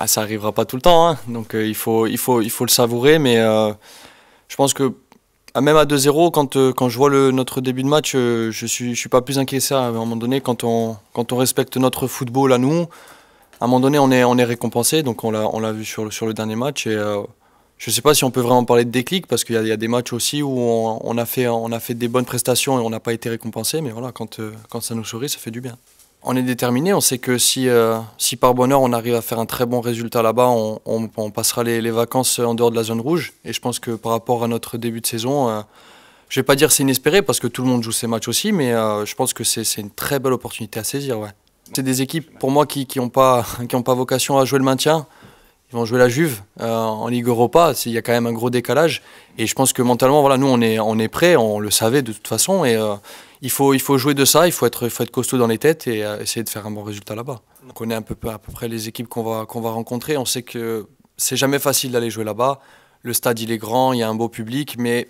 Ah, ça arrivera pas tout le temps, hein. Donc il faut le savourer, mais je pense que même à 2-0, quand je vois notre début de match, je suis pas plus inquiet que ça. À un moment donné, quand on respecte notre football à nous, à un moment donné, on est récompensé. Donc on l'a vu sur le dernier match. Et je sais pas si on peut vraiment parler de déclic, parce qu'il y a des matchs aussi où on a fait des bonnes prestations et on n'a pas été récompensé. Mais voilà, quand ça nous sourit, ça fait du bien. On est déterminé, on sait que si par bonheur on arrive à faire un très bon résultat là-bas, on passera les vacances en dehors de la zone rouge. Et je pense que par rapport à notre début de saison, je vais pas dire c'est inespéré parce que tout le monde joue ses matchs aussi, mais je pense que c'est une très belle opportunité à saisir. Ouais. C'est des équipes pour moi qui ont pas, qui ont pas vocation à jouer le maintien. Ils vont jouer la Juve en Ligue Europa. Il y a quand même un gros décalage. Et je pense que mentalement, voilà, nous, on est prêts. On le savait de toute façon. Et il faut jouer de ça. Il faut être costaud dans les têtes et essayer de faire un bon résultat là-bas. On connaît à peu près les équipes qu'on va rencontrer. On sait que c'est jamais facile d'aller jouer là-bas. Le stade, il est grand. Il y a un beau public. Mais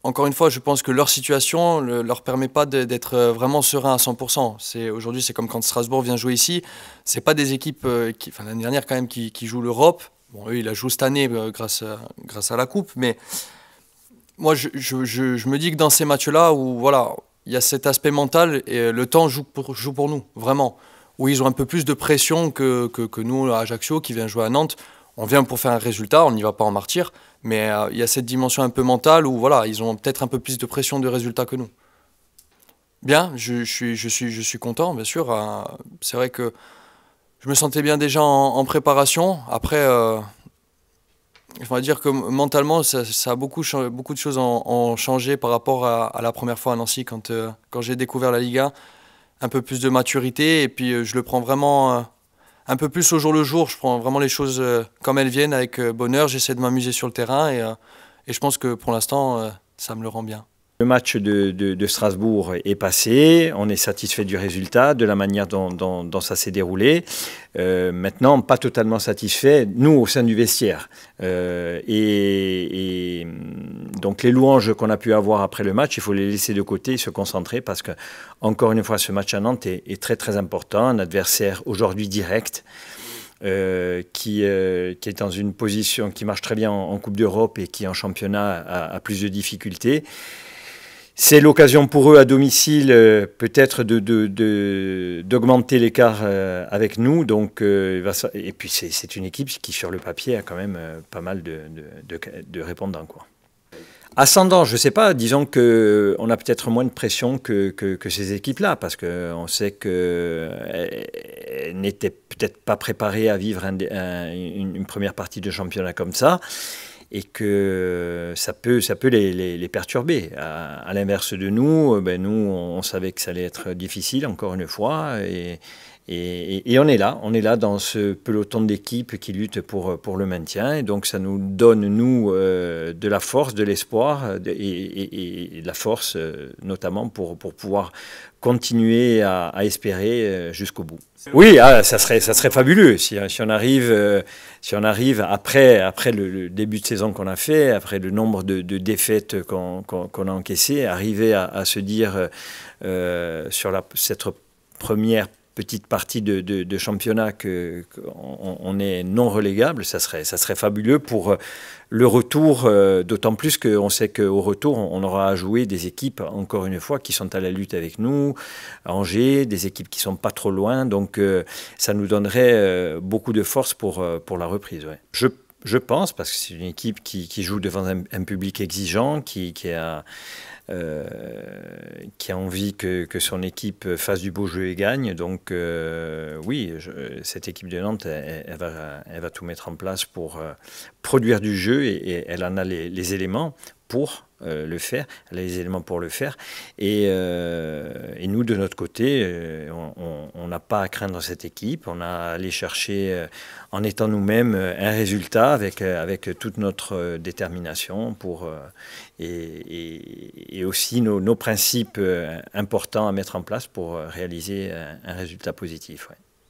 encore une fois, je pense que leur situation ne leur permet pas d'être vraiment serein à 100%. Aujourd'hui, c'est comme quand Strasbourg vient jouer ici. C'est pas des équipes l'année dernière quand même, qui jouent l'Europe. Bon, eux, ils la jouent cette année grâce à la Coupe. Mais moi, je me dis que dans ces matchs-là, où voilà, il y a cet aspect mental, et le temps joue pour nous, vraiment. Où ils ont un peu plus de pression que nous, à Ajaccio, qui vient jouer à Nantes. On vient pour faire un résultat, on n'y va pas en martyr. Mais il y a cette dimension un peu mentale où voilà, ils ont peut-être un peu plus de pression de résultat que nous. Bien, je suis content, bien sûr. C'est vrai que je me sentais bien déjà en préparation. Après, on va dire que mentalement, ça a beaucoup de choses ont changé par rapport à la première fois à Nancy, quand j'ai découvert la Liga. Un peu plus de maturité, et puis je le prends vraiment un peu plus au jour le jour. Je prends vraiment les choses comme elles viennent, avec bonheur. J'essaie de m'amuser sur le terrain, et je pense que pour l'instant, ça me le rend bien. Le match de Strasbourg est passé, on est satisfait du résultat, de la manière dont ça s'est déroulé. Maintenant, pas totalement satisfait, nous, au sein du vestiaire. Donc les louanges qu'on a pu avoir après le match, il faut les laisser de côté et se concentrer, parce que, encore une fois, ce match à Nantes est très très important, un adversaire aujourd'hui direct. Qui est dans une position qui marche très bien en Coupe d'Europe et qui en championnat a plus de difficultés. C'est l'occasion pour eux à domicile peut-être d'augmenter l'écart avec nous. Donc, et puis c'est une équipe qui sur le papier a quand même pas mal de répondants, quoi. Ascendant, je ne sais pas, disons qu'on a peut-être moins de pression que ces équipes-là, parce qu'on sait qu'elles n'étaient peut-être pas préparées à vivre une première partie de championnat comme ça, et que ça peut les perturber. À l'inverse de nous, nous, on savait que ça allait être difficile, encore une fois, et on est là dans ce peloton d'équipes qui lutte pour le maintien, et donc ça nous donne, nous, de la force, de l'espoir, et de la force, notamment pour pouvoir continuer à espérer jusqu'au bout. Oui, ça serait fabuleux si on arrive après le début de saison qu'on a fait, après le nombre de défaites qu'on a encaissées, arriver à se dire sur cette première petite partie de championnat qu'on est non relégable, ça serait fabuleux pour le retour, d'autant plus qu'on sait qu'au retour, on aura à jouer des équipes, encore une fois, qui sont à la lutte avec nous, Angers, des équipes qui sont pas trop loin, donc ça nous donnerait beaucoup de force pour la reprise. Ouais. Je pense, parce que c'est une équipe qui joue devant un public exigeant, qui a envie que son équipe fasse du beau jeu et gagne. Donc oui, cette équipe de Nantes, elle va tout mettre en place pour produire du jeu, et elle en a les éléments pour le faire, elle a les éléments pour le faire, et nous de notre côté, on n'a pas à craindre cette équipe, on a à aller chercher en étant nous-mêmes un résultat avec toute notre détermination et aussi nos principes importants à mettre en place pour réaliser un résultat positif. Ouais.